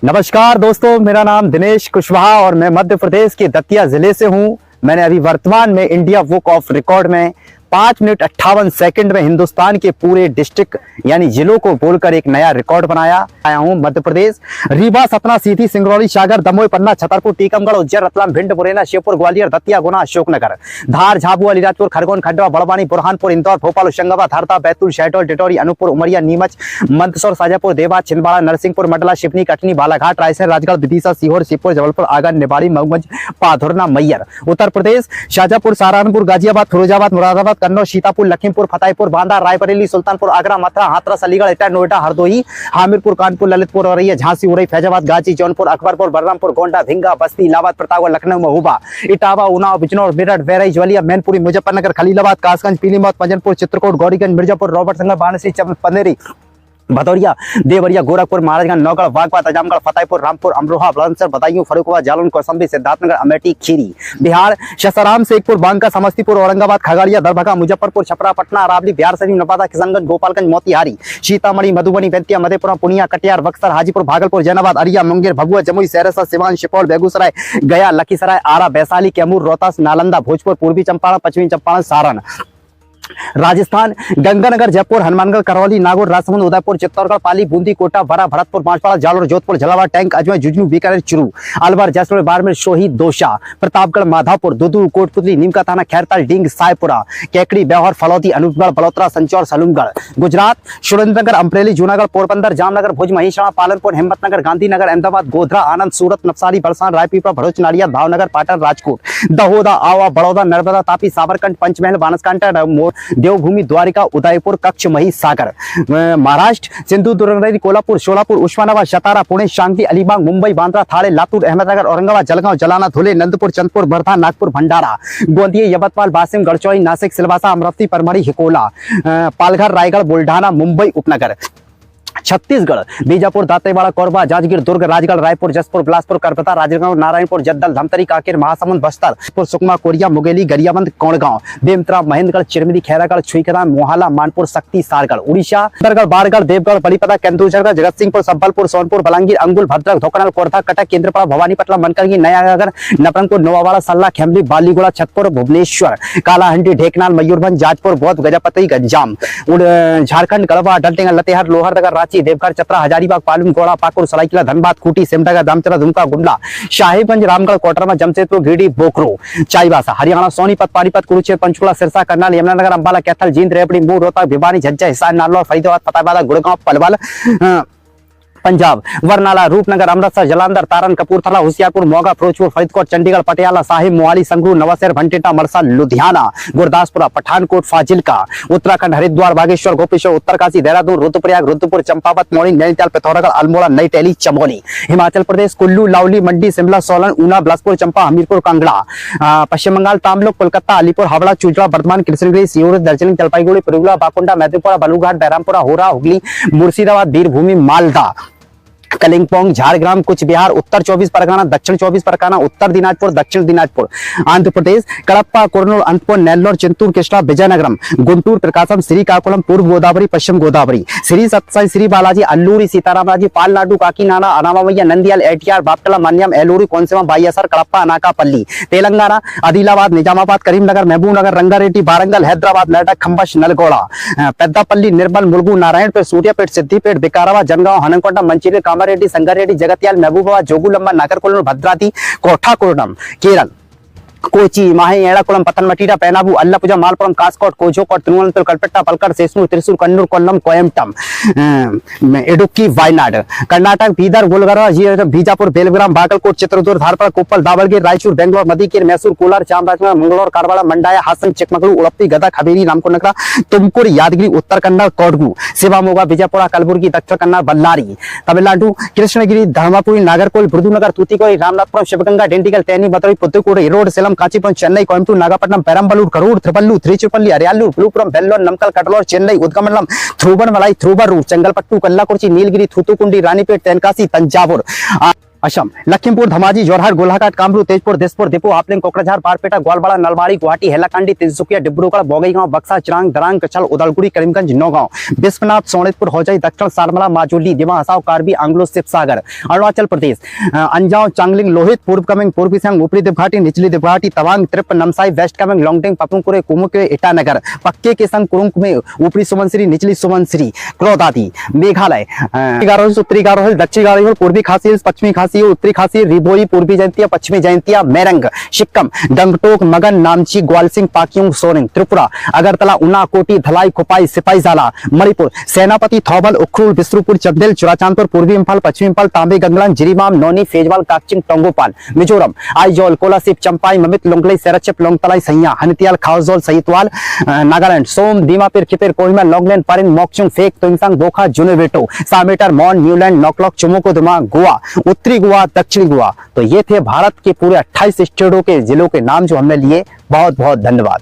नमस्कार दोस्तों, मेरा नाम दिनेश कुशवाहा और मैं मध्य प्रदेश के दतिया जिले से हूं। मैंने अभी वर्तमान में इंडिया बुक ऑफ रिकॉर्ड में 5 मिनट 58 सेकंड में हिंदुस्तान के पूरे डिस्ट्रिक्ट यानी जिलों को बोलकर एक नया रिकॉर्ड बनाया आया हूं। मध्य प्रदेश रीवा, सतना, सीधी, सिंगरौली, सागर, दमोह, पन्ना, छतरपुर, टीकमगढ़, उज्जैन, रतलाम, भिंड, मुरैना, श्योपुर, ग्वालियर, दतिया, गुना, अशोकनगर, धार, झाबुआ, अलीराजपुर, खरगोन, खंडवा, बड़वानी, बुरहानपुर, इंदौर, भोपाल, होशंगाबाद, हरदा, बैतूल, शहडोल, टिटौरी, अनूपपुर, उमरिया, नीमच, मंदसौर, शाजापुर, देवास, छिंदवाड़ा, नरसिंहपुर, मंडला, सिवनी, कटनी, बालाघाट, रायसेन, राजगढ़, विदिशा, सीहोर, शिवपुर, जबलपुर, आगर, निवाड़ी, मऊगंज, पाधुरना, मैयर। उत्तर प्रदेश शाजापुर, सहारनपुर, गाजियाबाद, फिरोजाबाद, मुरादाबाद, कन्नौज, सीतापुर, लखीमपुर, फतेहपुर, बांदा, रायबरेली, सुल्तानपुर, आगरा, मथुरा, हाथरस, अलीगढ़, इटावा, नोएडा, हरदोई, हामिरपुर, कानपुर, ललितपुर, औरैया, झांसी, उरई, फैजाबाद, गाजी, जौनपुर, अकबरपुर, बलरामपुर, गोंडा, भिंगा, बस्ती, इलाहाबाद, प्रतापगढ़, लखनऊ, महोबा, इटावा, उन्नाव, बिजनौर, मेरठ, बहराइच, बलिया, मैनपुरी, मुजफ्फरनगर, खलीलाबाद, कासगंज, पीलीभीत, पंजनपुर, चित्रकूट, गौरीगंज, मिर्जापुर, रॉबर्टसनगर, बाराणसी, चंदनेरी, भदौरिया, देवरिया, गोरखपुर, महाराजगंज, नौगढ़, बागपत, आजमगढ़, फतेहपुर, रामपुर, अमरोहा, बुलंदशहर, बदायूं, फर्रुखाबाद, जालौन, कौशाम्बी, सिद्धार्थनगर, अमेठी, खीरी। बिहार सासाराम, शेखपुर, बांका, समस्तीपुर, औरंगाबाद, खगड़िया, दरभंगा, मुजफ्फरपुर, छपरा, पटना, अरावली, बिहार शरीफ, नवादा, किशनगंज, गोपालगंज, मोतिहारी, सीतामढ़ी, मधुबनी, बेतिया, मधेपुरा, पूर्णिया, कटिहार, बक्सर, हाजीपुर, भागलपुर, जैनाबाद, अरिया, मुंगेर, भभुआ, जमुई, सहरसा, सिवान, सुपौल, बेगूसराय, गया, लखीसराय, आरा, वैशाली, कैमूर, रोहतास, नालंदा, भोजपुर, पूर्वी चंपारण, पश्चिमी चंपारण, सारण। राजस्थान गंगानगर, जयपुर, हनुमानगढ़, करौली, नागौर, राजसमंद, उदयपुर, चित्तौड़गढ़, पाली, बूंदी, कोटा, भरा, भरतपुर, बांसवाड़ा, जालोर, जोधपुर, झालावाड़, टैंक, अजमेर, झुंझुनू, बीकानेर, चुरू, अलवर, जैसलमेर, बाड़मेर, शोही, दौसा, प्रतापगढ़, माधापुर, दुदू, कोटपुतली, नीमका थाना, खैरताल, डींग, सायपुरा, केकड़ी, ब्याहर, फलौदी, अनूपगढ़, बड़ोतरा, संचौर, सलूमगढ़। गुजरात सुरेंद्रनगर, अमरेली, जूनागढ़, पोरबंदर, जामनगर, भुज, महिसाणा, पालनपुर, हिम्मतनगर, गांधीनगर, अहमदाबाद, गोधरा, आनंद, सूरत, नवसारी, बलसाण, रायपीपला, भरूच, नाड़िया, भावनगर, पाटन, राजकोट, दहोदा, आवा, बड़ौदा, नर्मदा, तापी, साबरकांठ, पंचमहल, बांसकांठा, देवभूमि, द्वारिका, उदयपुर, कच्छ, मही, सागर। महाराष्ट्र सिंधुदुर्ग, कोल्हापुर, सोलापुर, उस्मानाबाद, सतारा, पुणे, शांति, अलीबाग, मुंबई, बांद्रा, थाने, लातूर, अहमदनगर, औरंगाबाद, जलगांव, जलाना, धुले, नंदपुर, चंदपुर, वर्धा, नागपुर, भंडारा, गोंदिया, यवतमाल, वाशिम, गढ़चिरौली, नासिक, सिलवासा, अमरावती, परमढ़ी, हिकोला, पालघर, रायगढ़, बुल्ढाना, मुंबई उपनगर। छत्तीसगढ़ बीजापुर, दांतेवाड़ा, कोरबा, जांजगीर, दुर्ग, राजगढ़, रायपुर, जसपुर, बिलासपुर, करपता, राजनांदगांव, नारायणपुर, जद्दल, धमतरी, कांकेर, महासमुंद, बस्तर, सुकमा, कोरिया, मुंगेली, गरियाबंद, कोंडगांव, बेमतरा, महेंद्रगढ़, चिरमिरी, खैरागढ़, छुईखदान, मोहाला, मानपुर, शक्ति, सारगढ़। उड़ीसा सुंदरगढ़, बारगढ़, देवगढ़, बलिपदा, केंदुझरगढ़, जगतसिंहपुर, सम्बलपुर, सोनपुर, बलांगीर, अंगुल, भद्रक, धोकनल, कोरथा, कटक, केंद्रपाड़ा, भवानीपटनम, मनकरगी, नयागढ़, नवरंगपुर, नोवावाड़ा, सल्ला, खेमली, बालीगुड़ा, छतपुर, भुवनेश्वर, कालाहंडी, ढेकनाल, मयूरभंज, जाजपुर, बौद्ध, गजपति, गंजाम। झारखंड गढ़वा, डलटेंगल, लतेहार, लोहरदगा, रांची, देवघर, चतरा, हजारीबाग, पालम, गोड़ा, पाकुड़, सरायकेला, धनबाद, खूंटी, सिमडेगा, दामचरा, दुमका, गुंडला, साहिबगंज, रामगढ़, कोटरमा, जमशेदपुर, गिरिडीह, बोकरो, चाईबासा। हरियाणा सोनीपत, पानीपत, कुरुक्षेत्र, पंचकुला, सिरसा, करनाल, यमुनानगर, अंबाला, कैथल, जींद, रेवड़ी, मूर, रोहतक, भिवानी, झज्जर, हिसार, नालौर, फरीदाबाद, फतेहाबाद, गुड़गांव, पलवल। पंजाब बरनाला, रूपनगर, अमृतसर, जलंधर, तारन, कपूरथला, होशियारपुर, मोगा, फिरोजपुर, फरीदकोट, चंडीगढ़, पटियाला, साहिब, मोहाली, संगरूर, नवांशहर, भंटेटा, मरसा, लुधियाना, गुरदासपुरा, पठानकोट, फाजिल्का। उत्तराखंड हरिद्वार, बागेश्वर, गोपेश्वर, उत्तरकाशी, देहरादून, रुद्रप्रयाग, रुद्रपुर, चंपावत, मौनी, नैनीताल, पिथौरागढ़, अल्मोड़ा, नई टेहली, चमोली। हिमाचल प्रदेश कुल्लू, लावली, मंडी, शिमला, सोलन, ऊना, बिलासपुर, चंपा, हमीरपुर, कांगड़ा। पश्चिम बंगाल तामलुक, कोलकाता, अलीपुर, हावड़ा, चूचड़ा, बर्धमान, कृष्णगिरी, सियोर, दार्जिलिंग, जलपाईगुड़ी, पिरुगला, बाकुंडा, मैदपुरा, बालूघाट, बैरामपुरा, होरा, हुगली, मुर्शिदाबाद, वीरभूमि, मालदा, कलिंगपोंग, झारग्राम, कुछ बिहार, उत्तर 24 परगना, दक्षिण 24 परगना, उत्तर दिनाजपुर, दक्षिण दिनाजपुर। आंध्र प्रदेश कड़प्पा, कुर्नूल, अनंतपुर, नेल्लोर, चिंतूर, कृष्णा, विजयनगरम, गुंटूर, प्रकाशम, श्रीकाकुलम, पूर्व गोदावरी, पश्चिम गोदावरी, श्री सत्साई, श्री बालाजी, अल्लूरी, सीतारामराजी, पालनाडु, काकीनाडा, अनामवैया, नंदियाल, एटीआर, बापटला, मन्यम, एलूरी, कोनसीमा, बाईसर, कड़प्पा, अनाकापल्ली। तेलंगाना आदिलाबाद, निजामाबाद, करीमनगर, महबूबनगर, रंगारेड्डी, वारंगल, हैदराबाद, मेरठ, खंबश, नलगोड़ा, पेद्दापल्ली, निर्मल, मुलुगु, नारायणपेट, सूर्यापेट, सिद्दीपेट, बिकाराबाद, जनगांव, हननकोंडा, मंचिली, कामारेड्डी, संगारेड्डी, जगत्याल, महबूबाबाद, जोगुलंबा, नागरकोइल, भद्राद्री, कोठाकोडम, केरल, कोची, माही, एड़ाकुलम, पतनमटीरा, पेनाबू, अल्लापुजा, मालपुरम, कासकोट, कोझोकोट, तिरुवनंतपुरम, कल्पेट्टा, पलक्कड़, सेसनूर, त्रिशूर, कन्नूर, कोल्लम, कोयम्बटम, इडुक्की, वायनाड। कर्नाटक बीदर, गुलबर्गा, बीजापुर, बेलग्राम, बागलकोट, चित्रदुर्ग, धारपड़, कोप्पल, दावलगिर, रायचूर, बेंगलोर, मदिकेर, मैसूर, कोलार, चामराजनगर, मंगलोर, कारवाड़ा, मंडाया, हासन, चिकमगलूर, उड़प्पी, गदग, हवेली, रामकुंडनगरा, तुमकुर, यादगिरी, उत्तर कन्नड़, कोडगू, शिवामोगा, विजयपुरा, कलबुर्गी, दक्षिण कन्नड़, बल्लारी। तमिलनाडु कृष्णगिरी, धर्मापुरी, नागरकोइल, विरुधुनगर, तूतीकोई, रामनाथपुरम, शिवगंगा, डिंडिगल, तेनी, मदुरई, पुदुकोट्टई, ईरोड, सेलम, कांचीपुरम, चेन्नई, कोयम्बटूर, नागपट्टनम, पेरम्बलूर, करूर, त्रिपल्लू, त्रिचुरपल्ली, अरियालूर, पुलुपुरम, वेल्लोर, नमकल, कटलोर, चेन्नई, उदगमंडलम, थ्रूवनमलाई, थ्रूवरूर, चंगलपट्टू, कल्लाकुर्ची, नीलगिरी, थूथुकुंडी, रानीपेट, तेनकासी, तंजावुर। असम, लखीमपुर, धमाजी, जोरहाट, गोलाघाट, कामरूप, तेजपुर, दिसपुर, दीपू, हापलिंग, कोकराझार, बारपेटा, ग्वालवाड़ा, नलबाड़ी, गुवाहाटी, हैलाकांडी, तिनसुकिया, डिब्रूगढ़, बोगईगांव, बक्सा, चिरांग, दरांग, कछल, उदलगुड़ी, करीमगंज, नौगांव, विश्वनाथ, सोनितपुर, हौजई, दक्षिण सारमला, माजुली, दिवा, हसाव, कार्बी, आंग्लो, शिवसागर, अरुणाचल प्रदेश, अंजाव, चांगलिंग, लोहित, पूर्व कामेंग, पूर्वी सियांग, ऊपरी देवघाटी, निचली देवघाटी, तवांग, त्रिप, नमसाई, वेस्ट कामेंग, लोंगडिंग, पपुंकुरे, कुमुके, ईटानगर, पक्के के संग कुरुंग में ऊपरी सुमनसिरी, निचली सुमनसिरी, क्रोदादी, मेघालय, उत्तरी गारो, दक्षिणी गारो, पूर्वी खासी, पश्चिमी खासी, उत्तरी खासी, रिभोई, पूर्वी जयंतिया, पश्चिमी जयंतिया, मेरंग, सिक्किम, गंगटोक, मगन, नामची, ग्वालसिंग, पाक्योंग, सोरेंग, त्रिपुरा, अगरतला, उना, कोटी, धलाई, खुपाई, सिपाहीजाला, मणिपुर, सेनापति, थौबल, उखरुल, बिस्रुपुर, चकदेल, चुराचांदपुर, पूर्वी इंफाल, पश्चिमी इंफाल, तांबे, गंगलान, जिरीबाम, नौनी, फेजवाल, काकचिंग, टोंगोपाल, मिजोरम, आइजोल, कोलासिब, चंपाई, ममित, लोंगलई, सेरचेप, लोंगतलाई, सैया, हनितियाल, खाउजोल, सहितवाल, नागालैंड, सोम, दीमापुर, किपेर, कोहिमा, लॉन्गलैंड, पारिन, मोक्चुंग, फेक, तुंगसांग, बोखा, जुनेवेटो, सामेटर, मॉन, न्यूलैंड, नॉकलॉक, चुमोको, दुमा, गोवा, उत्तरी गोवा, दक्षिणी गोवा। तो ये थे भारत के पूरे 28 स्टेटों के जिलों के नाम जो हमने लिए। बहुत बहुत धन्यवाद।